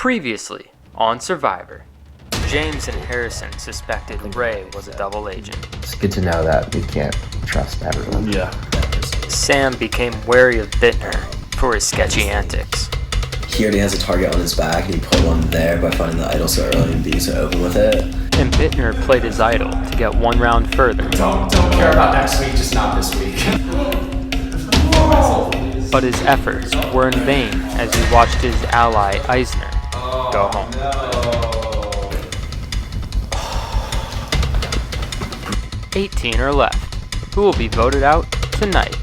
Previously on Survivor, James and Harrison suspected Ray was a double agent. It's good to know that we can't trust everyone. Yeah. Sam became wary of Bittner for his sketchy antics. He already has a target on his back and he put one there by finding the idol so early and being so open with it. And Bittner played his idol to get one round further. Don't care about next week, just not this week. But his efforts were in vain as he watched his ally Eisner go home. No. 18 are left, who will be voted out tonight.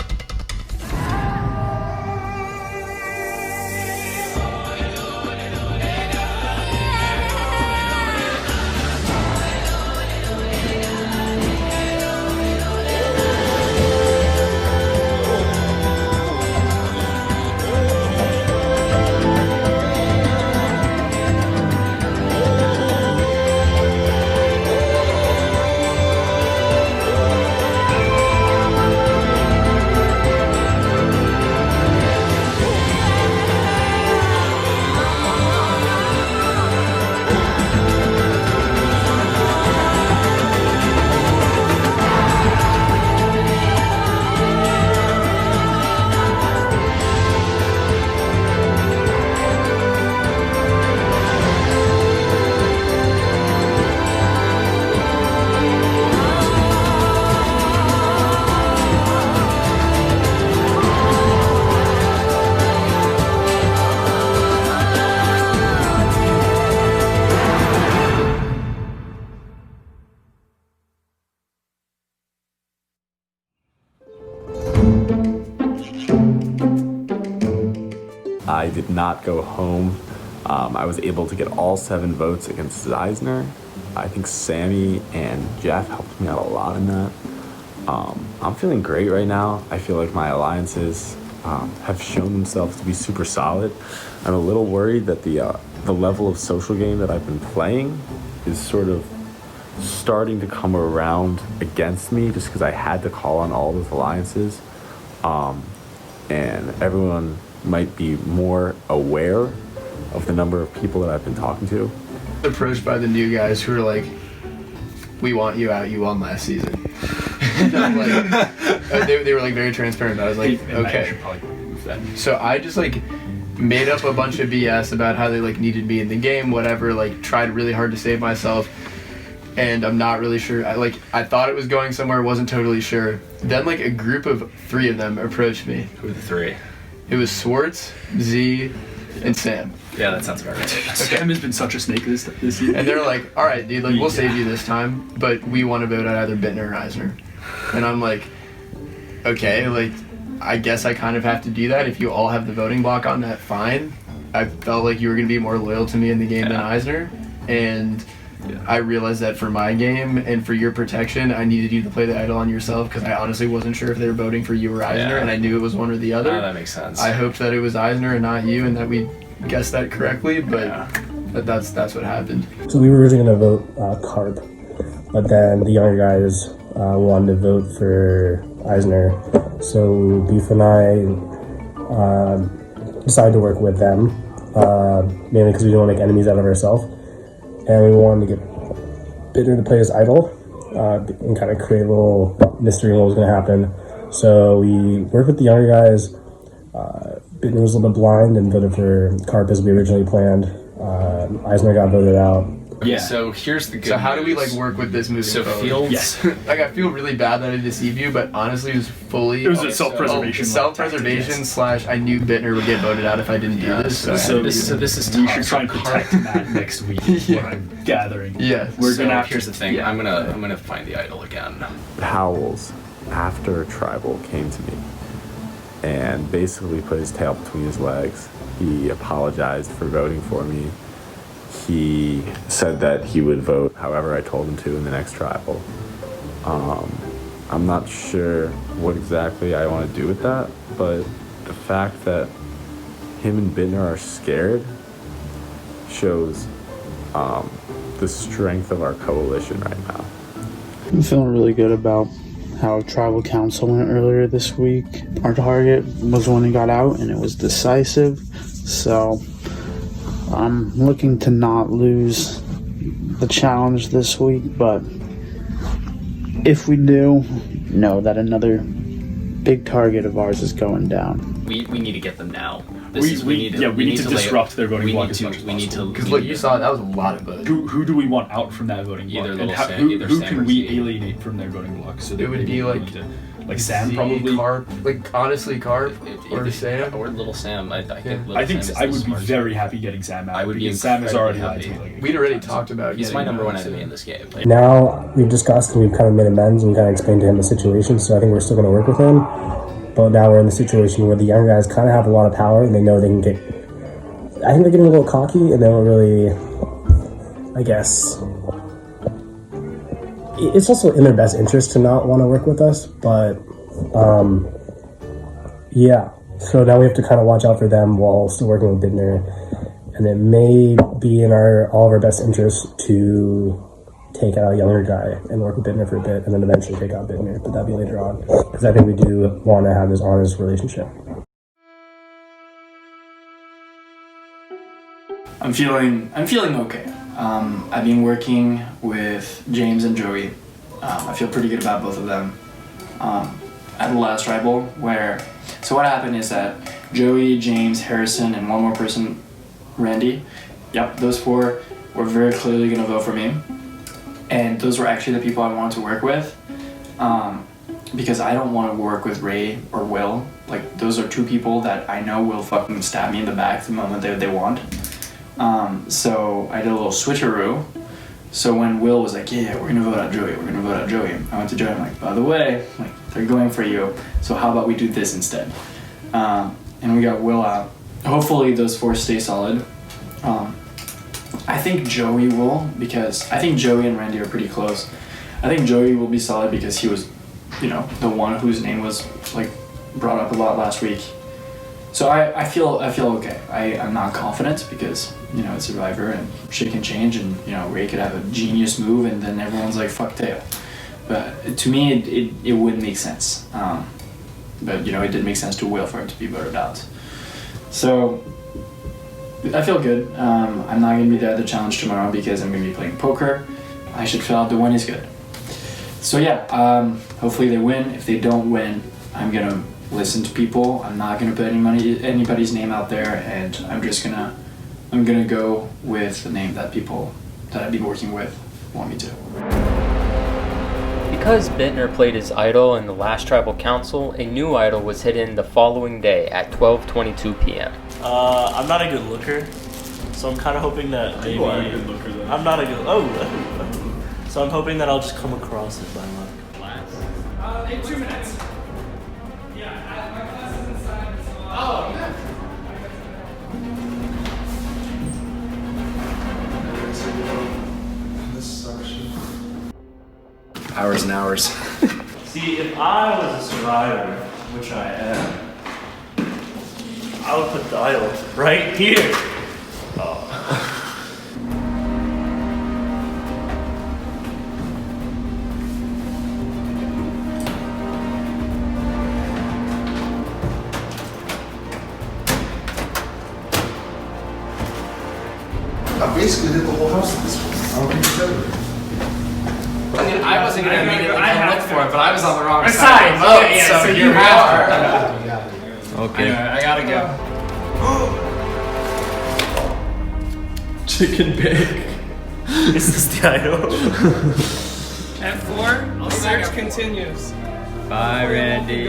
I did not go home. I was able to get all 7 votes against Eisner. I think Sammy and Jeff helped me out a lot in that. I'm feeling great right now. I feel like my alliances have shown themselves to be super solid. I'm a little worried that the level of social game that I've been playing is sort of starting to come around against me just because I had to call on all those alliances. And everyone might be more aware of the number of people that I've been talking to. Approached by the new guys who are like, we want you out, you won last season. And I'm like, they were like very transparent. I was like, okay. So I just like made up a bunch of BS about how they like needed me in the game, whatever, like tried really hard to save myself. And I'm not really sure. I thought it was going somewhere, wasn't totally sure. Then like a group of 3 of them approached me. Who are the 3? It was Swartz, Z, and Sam. Yeah, that sounds about right. Sam has been such a snake this year. And they're like, all right, dude, like we'll save you this time, but we want to vote on either Bittner or Eisner. And I'm like, okay, like I guess I kind of have to do that. If you all have the voting block on that, fine. I felt like you were going to be more loyal to me in the game than Eisner, and I realized that for my game and for your protection, I needed you to play the idol on yourself because I honestly wasn't sure if they were voting for you or Eisner, and I knew it was one or the other. That makes sense. I hoped that it was Eisner and not you, and that we guessed that correctly, but that's what happened. So we were originally going to vote Carp, but then the younger guys wanted to vote for Eisner. So Beef and I decided to work with them, mainly because we didn't want to make enemies out of ourselves. And we wanted to get Bittner to play his idol and kind of create a little mystery on what was going to happen. So we worked with the younger guys. Bittner was a little bit blind and voted for Carp as we originally planned. Eisner got voted out. Yeah. So here's the good So how do we news. like work with this moving forward? Fields. Yes. Like I feel really bad that I deceived you, but honestly, it was fully. It was a self-preservation. Self-preservation / I knew Bittner would get voted out if I didn't do this. So this is we tough. should try and protect Matt next week. What I'm gathering. Yeah. We're gonna have Here's to, the thing. Yeah. I'm gonna find the idol again. Howells, after Tribal came to me and basically put his tail between his legs. He apologized for voting for me. He said that he would vote however I told him to in the next Tribal. I'm not sure what exactly I want to do with that, but the fact that him and Bittner are scared shows the strength of our coalition right now. I'm feeling really good about how tribal council went earlier this week. Our target was when he got out, and it was decisive. So I'm looking to not lose the challenge this week, but if we do, know that another big target of ours is going down. We need to get them now. We need to disrupt their voting block as much as We need to. possible. Because what you saw, that was a lot of votes. Who do we want out from that voting block? Either And Little how- Sam- either who Sam can or we Z. alienate from their voting block? So that It would maybe be we like need to- Sam Z, probably. Carp, like honestly, Carp or Sam. Or Little Sam. I think. Little I think Sam is I the would be smartest. very happy getting Sam out. I would be because Sam has already lied incredibly to me. Like, We'd already talked about. He's getting my number one Sam. enemy in this game. Like, Now we've discussed and we've kind of made amends and we kind of explained to him the situation, so I think we're still going to work with him. But now we're in the situation where the young guys kind of have a lot of power and they know they can get. I think they're getting a little cocky and they don't really. I guess. It's also in their best interest to not want to work with us, but. Yeah. So now we have to kind of watch out for them while still working with Bittner. And it may be in all of our best interests to take out a younger guy and work with Bittner for a bit and then eventually take out Bittner, but that'll be later on. Because I think we do want to have this honest relationship. I'm feeling okay. I've been working with James and Joey. I feel pretty good about both of them. At the last tribal, so what happened is that Joey, James, Harrison, and one more person, Randy. Yep, those four were very clearly gonna vote for me, and those were actually the people I wanted to work with. Because I don't want to work with Ray or Will. Like, those are two people that I know will fucking stab me in the back the moment they want. So I did a little switcheroo. So when Will was like, yeah, we're gonna vote out Joey, I went to Joey, I'm like, by the way, like, they're going for you, so how about we do this instead? And we got Will out. Hopefully those four stay solid. I think Joey will, because I think Joey and Randy are pretty close. I think Joey will be solid because he was, the one whose name was like brought up a lot last week. So I feel okay. I'm not confident because, it's Survivor and shit can change and, Ray could have a genius move and then everyone's like, fuck tail. But to me, it wouldn't make sense. But, it did make sense to Will for him to be voted out. So I feel good. I'm not going to be there at the challenge tomorrow because I'm going to be playing poker. I should fill out the win is good. So yeah, hopefully they win. If they don't win, I'm going to listen to people. I'm not going to put anybody's name out there, and I'm gonna go with the name that people that I've been working with want me to. Because Bittner played his idol in the last tribal council, a new idol was hidden the following day at 12:22 p.m. I'm not a good looker, so I'm kind of hoping that maybe You are a good looker, though. I'm not a good. So I'm hoping that I'll just come across it by luck. In 2 minutes. Hours and hours. See, if I was a survivor, which I am, I would put the idol right here. Oh. I basically did the whole house at this point. I don't think you did it. I mean, I wasn't gonna immediately come look for it, but I was on the wrong Side, side of the vote, yeah, so so you you are. Okay. I gotta go. Chicken bake. Is this the idol? F4, the search continues. Bye, Randy.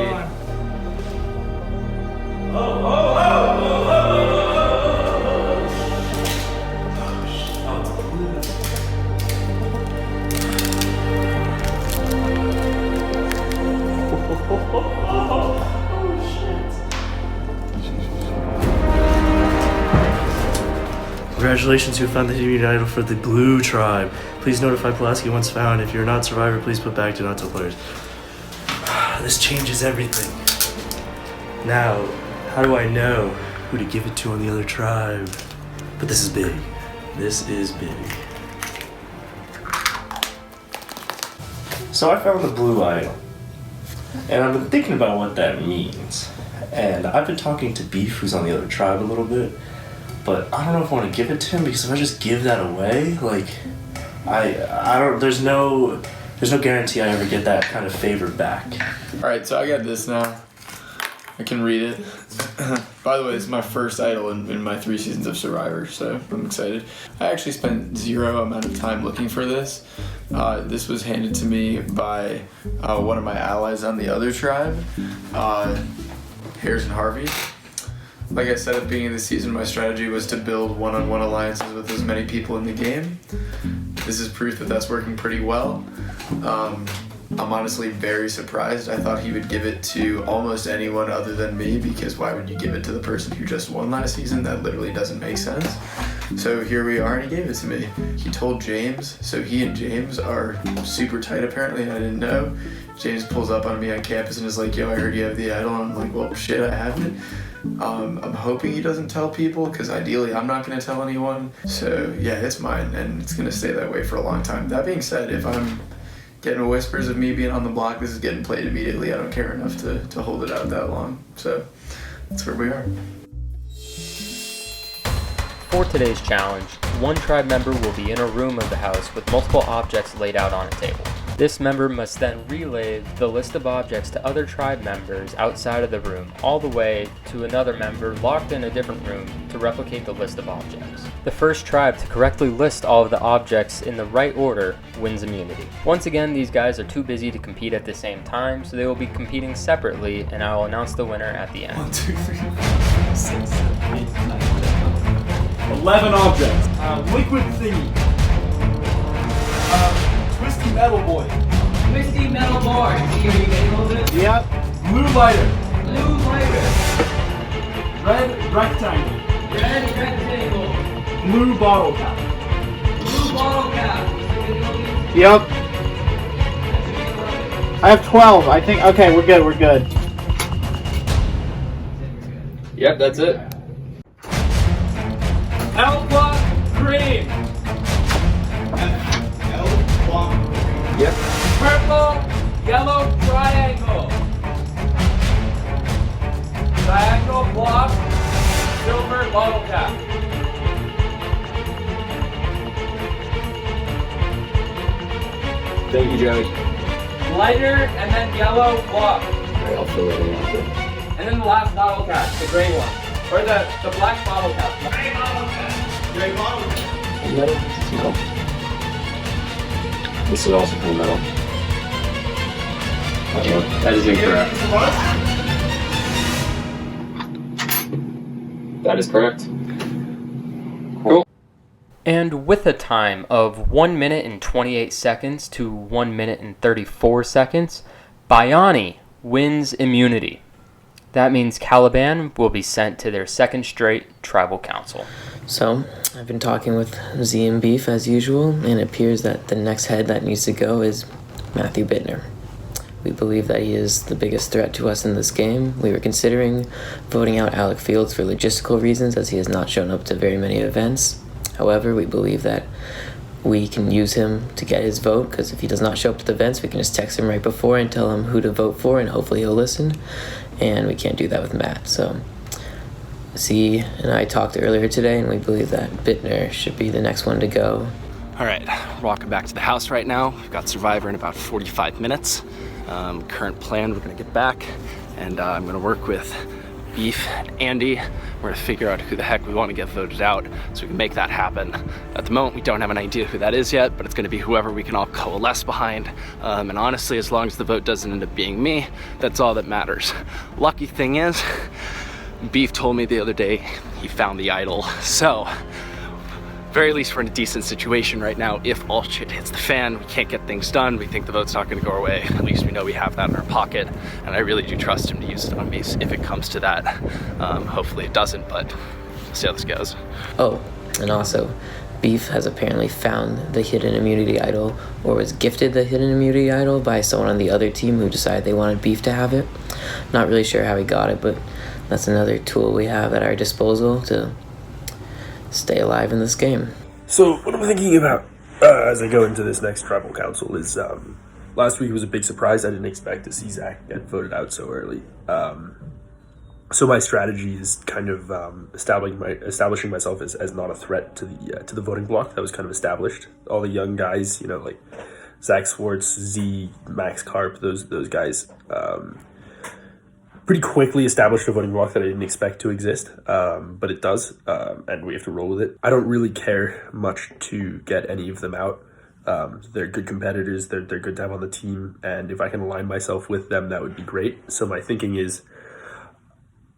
Congratulations, you found the hidden idol for the blue tribe. Please notify Pulaski once found. If you're not a survivor, please put back to not tell players. This changes everything. Now, how do I know who to give it to on the other tribe? But this is big. This is big. So I found the blue idol. And I've been thinking about what that means. And I've been talking to Beef, who's on the other tribe, a little bit. but I don't know if I want to give it to him, because if I just give that away, like, I don't, there's no guarantee I ever get that kind of favor back. Alright, so I got this now. I can read it. By the way, this is my first idol in my 3 seasons of Survivor, so I'm excited. I actually spent 0 amount of time looking for this. This was handed to me by one of my allies on the other tribe, Harrison Harvey. Like I said at the beginning of the season, my strategy was to build one-on-one alliances with as many people in the game. This is proof that that's working pretty well. I'm honestly very surprised. I thought he would give it to almost anyone other than me, because why would you give it to the person who just won last season? That literally doesn't make sense. So here we are, and he gave it to me. He told James, so he and James are super tight apparently, and I didn't know. James pulls up on me on campus and is like, yo, I heard you have the idol, and I'm like, well, shit, I have it. I'm hoping he doesn't tell people, because ideally I'm not going to tell anyone. So yeah, it's mine, and it's going to stay that way for a long time. That being said, if I'm getting whispers of me being on the block, this is getting played immediately. I don't care enough to hold it out that long. So that's where we are. For today's challenge, one tribe member will be in a room of the house with multiple objects laid out on a table. This member must then relay the list of objects to other tribe members outside of the room, all the way to another member locked in a different room to replicate the list of objects. The first tribe to correctly list all of the objects in the right order wins immunity. Once again, these guys are too busy to compete at the same time, so they will be competing separately, and I will announce the winner at the end. 1, 2, 3, 4, 5, 6, 7, 8, 9, 10, 11 objects. Liquid thingy. Twisty metal boy. Twisty metal board. See, are you getting a little bit? Yep. Blue lighter. Blue lighter. Red rectangle. Red rectangle. Blue bottle cap. Blue bottle cap. Yep. I have 12. I think. Okay, we're good. We're good. Yep, that's it. Alpha green. Yep. Purple, yellow triangle. Triangle block, silver bottle cap. Thank you, Joey. Lighter and then yellow block. Alright, I'll fill it in after. And then the last bottle cap, the gray one. Or the black bottle cap. Gray bottle cap. Gray bottle cap. Metal? It's metal. This is also from metal. That is incorrect. That is correct. Cool. And with a time of 1 minute and 28 seconds to 1 minute and 34 seconds, Bayani wins immunity. That means Caliban will be sent to their second straight tribal council. So, I've been talking with Z and Beef as usual, and it appears that the next head that needs to go is Matthew Bittner. We believe that he is the biggest threat to us in this game. We were considering voting out Alec Fields for logistical reasons, as he has not shown up to very many events. However, we believe that we can use him to get his vote, because if he does not show up to the events, we can just text him right before and tell him who to vote for, and hopefully he'll listen. And we can't do that with Matt. So Z and I talked earlier today, and we believe that Bittner should be the next one to go. All right, walking back to the house right now. We've got Survivor in about 45 minutes. Current plan, we're gonna get back, and I'm gonna work with Beef and Andy. We're gonna figure out who the heck we want to get voted out so we can make that happen. At the moment, we don't have an idea who that is yet, but it's gonna be whoever we can all coalesce behind. And honestly, as long as the vote doesn't end up being me, that's all that matters. Lucky thing is, Beef told me the other day he found the idol. So, very least we're in a decent situation right now. If all shit hits the fan, we can't get things done, we think the vote's not gonna go our way, at least we know we have that in our pocket. And I really do trust him to use it on me if it comes to that. Hopefully it doesn't, but we'll see how this goes. Oh, and also, Beef has apparently found the hidden immunity idol, or was gifted the hidden immunity idol by someone on the other team who decided they wanted Beef to have it. Not really sure how he got it, but that's another tool we have at our disposal to stay alive in this game. So what I'm thinking about as I go into this next tribal council is last week was a big surprise. I didn't expect to see Zach get voted out so early. So my strategy is kind of establishing myself as not a threat to the voting block that was kind of established. All the young guys, you know, like Zach Swartz, Z, Max Karp, those guys pretty quickly established a voting block that I didn't expect to exist, but it does, and we have to roll with it. I don't really care much to get any of them out. They're good competitors, they're good to have on the team, and if I can align myself with them, that would be great. So my thinking is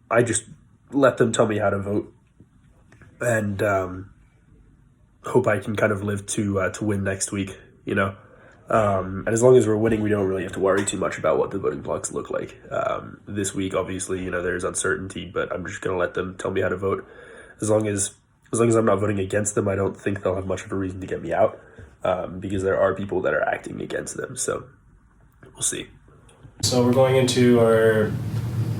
I just let them tell me how to vote, and hope I can kind of live to win next week, you know? And as long as we're winning, we don't really have to worry too much about what the voting blocks look like. This week, obviously, you know, there's uncertainty, but I'm just going to let them tell me how to vote. As long as I'm not voting against them, I don't think they'll have much of a reason to get me out, because there are people that are acting against them. So we'll see. So we're going into our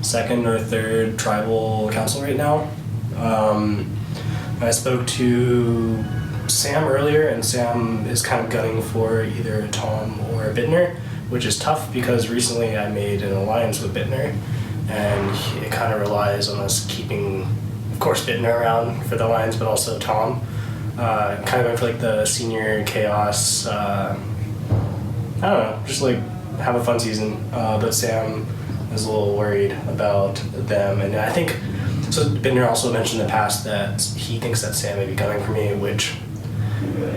second or third tribal council right now. I spoke to Sam earlier, and Sam is kind of gunning for either Tom or Bittner, which is tough because recently I made an alliance with Bittner, and it kind of relies on us keeping, of course, Bittner around for the alliance, but also Tom. Kind of went for like the senior chaos, I don't know, just like have a fun season, but Sam is a little worried about them, and I think, so Bittner also mentioned in the past that he thinks that Sam may be gunning for me, which,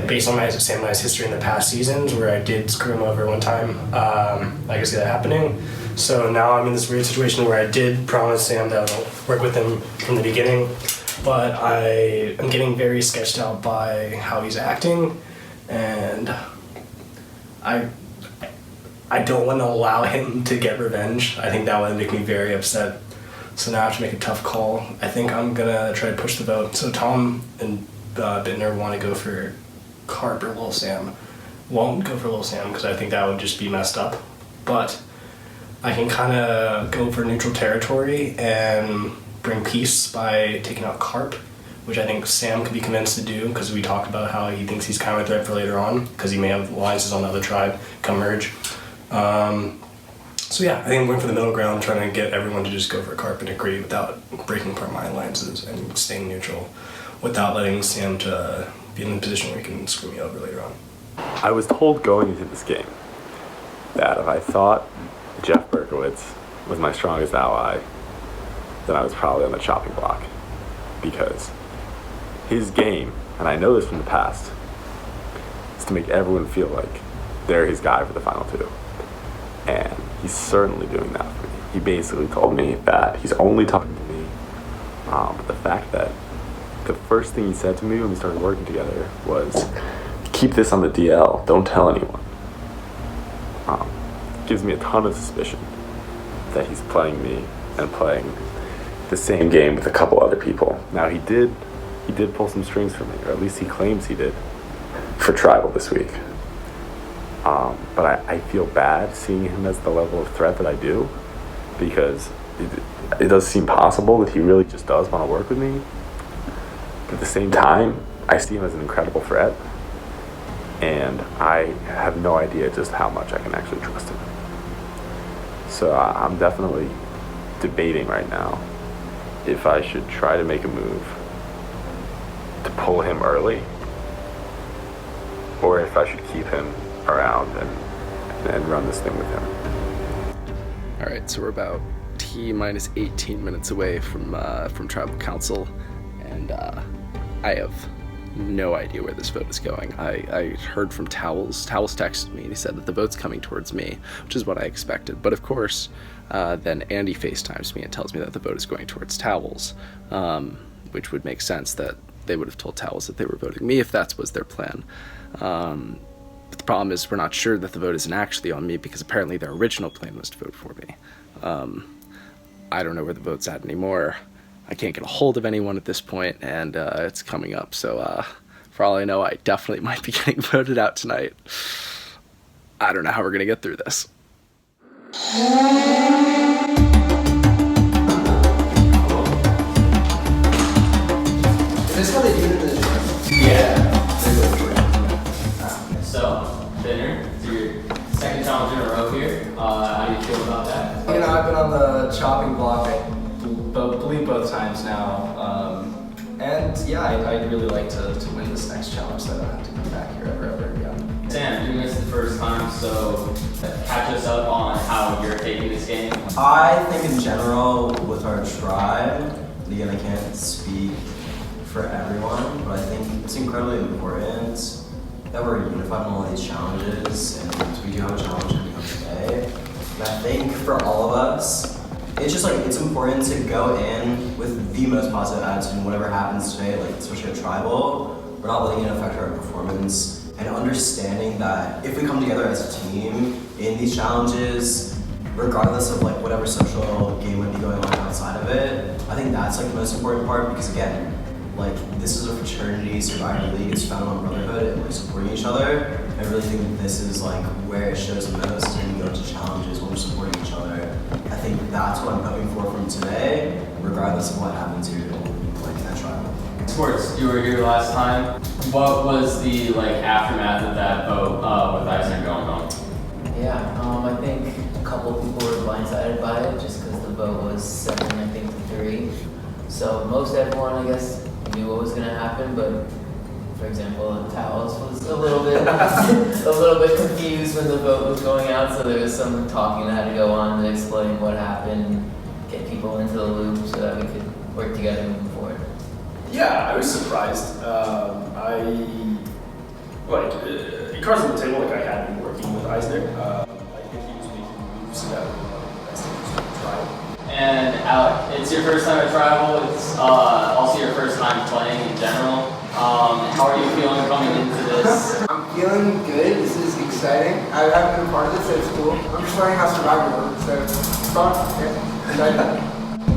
based on Sam and I's history in the past seasons, where I did screw him over one time, I can see that happening. So now I'm in this weird situation where I did promise Sam that I'll work with him from the beginning, but I am getting very sketched out by how he's acting, and I don't want to allow him to get revenge. I think that would make me very upset. So now I have to make a tough call. I think I'm gonna try to push the vote. So Tom and Bittner want to go for Karp or Lil Sam. Won't go for Lil Sam because I think that would just be messed up. But I can kind of go for neutral territory and bring peace by taking out Karp, which I think Sam could be convinced to do because we talked about how he thinks he's kind of a threat for later on because he may have alliances on the other tribe come merge. So yeah, I think I'm going for the middle ground, trying to get everyone to just go for Karp and agree without breaking apart my alliances and staying neutral without letting Sam to be in the position where he can screw me over later on. I was told going into this game that if I thought Jeff Berkowitz was my strongest ally, then I was probably on the chopping block, because his game, and I know this from the past, is to make everyone feel like they're his guy for the final two. And he's certainly doing that for me. He basically told me that he's only talking to me. But the fact that the first thing he said to me when we started working together was, keep this on the DL, don't tell anyone. Gives me a ton of suspicion that he's playing me and playing the same game with a couple other people. Now he did pull some strings for me, or at least he claims he did, for Tribal this week. But I feel bad seeing him as the level of threat that I do, because it does seem possible that he really just does want to work with me. But at the same time, I see him as an incredible threat, and I have no idea just how much I can actually trust him. So I'm definitely debating right now if I should try to make a move to pull him early, or if I should keep him around and run this thing with him. Alright, so we're about T-minus 18 minutes away from Tribal Council, and I have no idea where this vote is going. I heard from Towels. Towels texted me and he said that the vote's coming towards me, which is what I expected. But of course, then Andy FaceTimes me and tells me that the vote is going towards Towels, which would make sense that they would have told Towels that they were voting me if that was their plan. But the problem is we're not sure that the vote isn't actually on me, because apparently their original plan was to vote for me. I don't know where the vote's at anymore. I can't get a hold of anyone at this point, and it's coming up. So for all I know, I definitely might be getting voted out tonight. I don't know how we're going to get through this. Is this how they do it in the gym? Yeah. So, Bittner, it's your second challenge in a row here. How do you feel about that? You know, I've been on the chopping block at both yeah, I'd really like to win this next challenge so I don't have to come back here ever again. Sam, doing this the first time, so catch us up on how you're taking this game. I think in general with our tribe, and again I can't speak for everyone, but I think it's incredibly important that we're unified on all these challenges, and we do have a challenge coming up today. And I think for all of us, it's just like, it's important to go in with the most positive attitude and whatever happens today, like especially at tribal, we're not letting it affect our performance, and understanding that if we come together as a team in these challenges, regardless of like whatever social game might be going on outside of it, I think that's like the most important part, because again, like this is a fraternity, Survivor League is founded on brotherhood and like supporting each other. I really think this is like where it shows the most when we go to challenges, when we're supporting each other. I think that's what I'm hoping for from today, regardless of what happens here like at tribal. Sports, you were here last time. What was the like aftermath of that vote with Eisner going on? Yeah, I think a couple people were blindsided by it just because the vote was 7, I think, to 3. So most everyone, I guess, knew what was going to happen, but for example, Taos was a little bit confused when the vote was going out, so there was some talking that had to go on to explain what happened, get people into the loop so that we could work together moving forward. Yeah, I was surprised. Cards on the table, like I had been working with Eisner. I think he was making moves that I think was going to try. And Alec, it's your first time at tribal. It's also your first time playing in general. How are you feeling coming into this? I'm feeling good. This is exciting. I haven't been a part of this, so it's cool. I'm just learning how Survivor works, so it's fun. Yeah.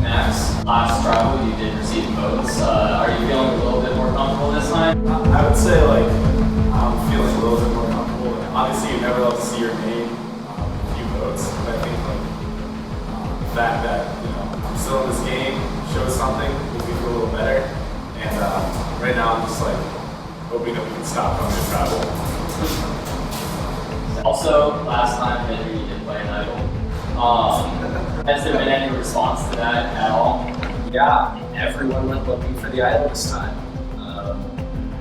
Max, last tribal you did receive votes. Are you feeling a little bit more comfortable this time? I would say like I'm feeling a little bit more comfortable. Obviously, you never love to see your name a few votes, but I think like the fact that I'm still in this game shows something, makes me feel a little better. And right now, I'm just like hoping that we can stop coming to travel. Also, last time maybe you did play an idol. Has there been any response to that at all? Yeah, everyone went looking for the idol this time.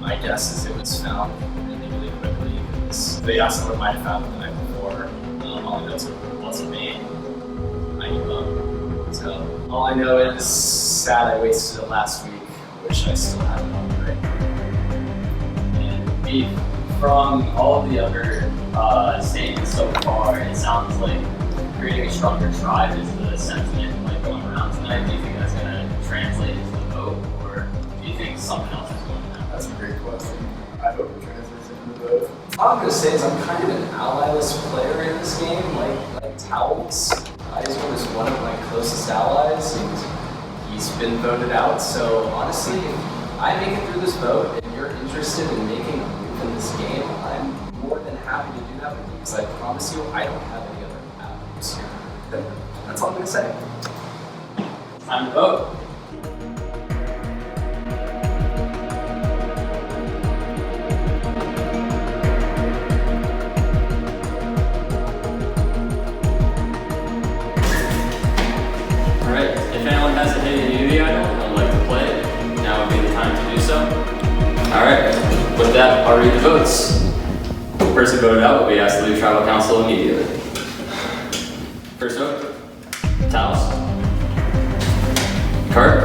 My guess is it was found really quickly because they asked someone might have found it the night before. All I know is it wasn't me. I gave up. So all I know is sad I wasted it last week. Wish I still had it on the right. And Beef, from all of the other statements so far, it sounds like creating a stronger tribe is the sentiment like going around tonight. Do you think that's going to translate into the vote, or do you think something else is going to happen? That's a great question. I hope it translates into the vote. All I'm going to say is I'm kind of an ally-less player in this game, like Towels. Eisner is one of my closest allies, and he's been voted out. So honestly, if I make it through this vote and you're interested in making a move in this game, I'm more than happy to do that with you, because I promise you I don't have any other avenues here. That's all I'm going to say. Time to vote. Alright, if anyone has a hidden immunity idol and would like to play it, now would be the time to do so. Alright, with that, I'll read the votes. The person voted out will be asked to leave tribal council immediately. First vote, Taos. Cart.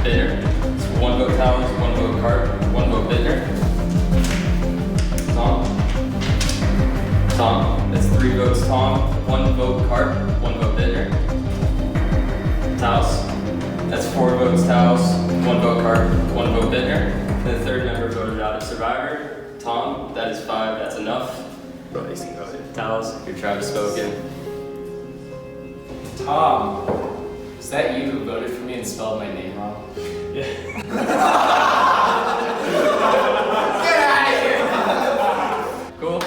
Bittner. It's 1 vote Taos, 1 vote Cart, 1 vote Bittner. Tom. That's 3 votes Tom, 1 vote Cart, 1 vote Bittner. Taos. That's 4 votes Taos, 1 vote Cart, 1 vote Bittner. The third member voted out of Survivor. Tom, that is 5, that's enough. Taos, your tribe has spoken. Tom, is that you who voted for me and spelled my name wrong? Yeah. Cool.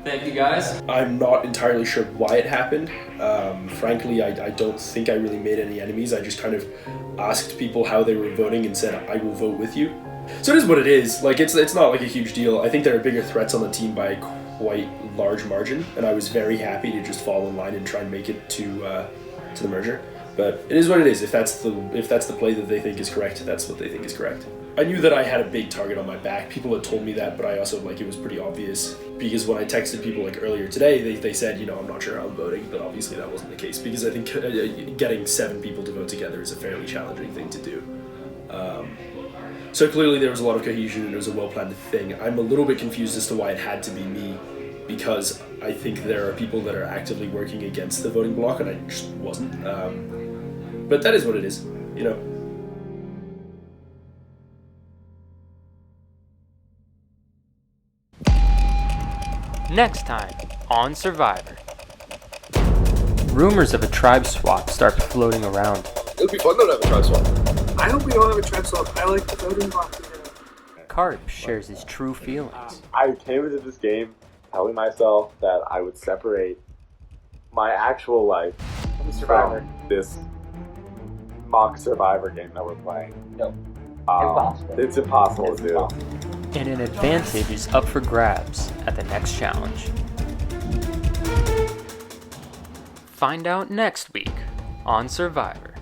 Thank you guys. I'm not entirely sure why it happened. Frankly, I don't think I really made any enemies. I just kind of asked people how they were voting and said, I will vote with you. So it is what it is. Like, it's not like a huge deal. I think there are bigger threats on the team by a quite large margin, and I was very happy to just fall in line and try and make it to the merger. But it is what it is. If that's the play that they think is correct, that's what they think is correct. I knew that I had a big target on my back. People had told me that, but I also, like, it was pretty obvious. Because when I texted people, like, earlier today, they said, you know, I'm not sure how I'm voting, but obviously that wasn't the case. Because I think getting 7 people to vote together is a fairly challenging thing to do. So clearly there was a lot of cohesion and it was a well-planned thing. I'm a little bit confused as to why it had to be me, because I think there are people that are actively working against the voting bloc, and I just wasn't. But that is what it is, you know. Next time on Survivor. Rumors of a tribe swap start floating around. It would be fun though to have a tribe swap. I hope we don't have a tribe swap. I like the voting block. Karp shares his true feelings. I came into this game telling myself that I would separate my actual life from this mock Survivor game that we're playing. No. Impossible. It's impossible to do. And an advantage is up for grabs at the next challenge. Find out next week on Survivor.